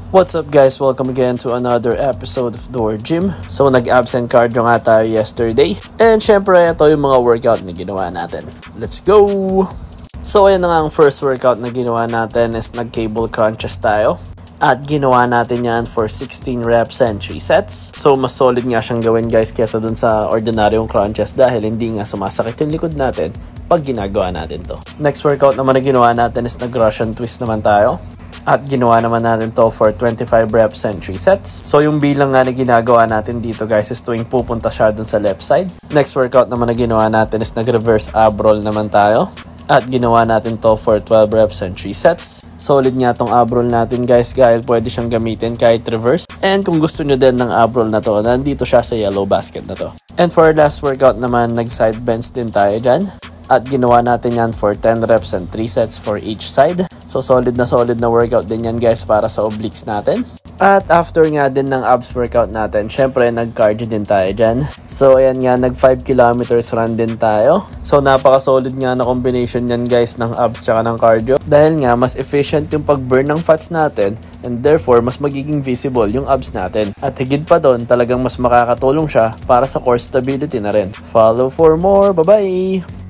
What's up guys? Welcome again to another episode of Door Gym. So nag-absent cardio nga tayo yesterday. And syempre ito yung mga workout na ginawa natin. Let's go! So ayan na nga ang first workout na ginawa natin is nag-cable crunches tayo. At ginawa natin yan for 16 reps and 3 sets. So mas solid nga siyang gawin guys kesa dun sa ordinaryong crunches dahil hindi nga sumasakit yung likod natin pag ginagawa natin to. Next workout naman na ginawa natin is nag-Russian twist naman tayo. At ginawa naman natin to for 25 reps and 3 sets. So yung bilang nga na ginagawa natin dito guys is tuwing pupunta siya dun sa left side. Next workout naman na ginawa natin is nag-reverse ab roll naman tayo. At ginawa natin to for 12 reps and 3 sets. Solid nga tong ab roll natin guys dahil pwede siyang gamitin kahit reverse. And kung gusto nyo din ng ab roll na to, nandito siya sa yellow basket na to. And for our last workout naman, nag-side bends din tayo dyan. At ginawa natin yan for 10 reps and 3 sets for each side. So solid na workout din yan guys para sa obliques natin. At after nga din ng abs workout natin, syempre nag-cardio din tayo dyan. So ayan nga, nag 5 kilometers run din tayo. So napaka-solid nga na combination yan guys ng abs tsaka ng cardio. Dahil nga mas efficient yung pag-burn ng fats natin and therefore mas magiging visible yung abs natin. At higit pa doon, talagang mas makakatulong siya para sa core stability na rin. Follow for more. Bye-bye!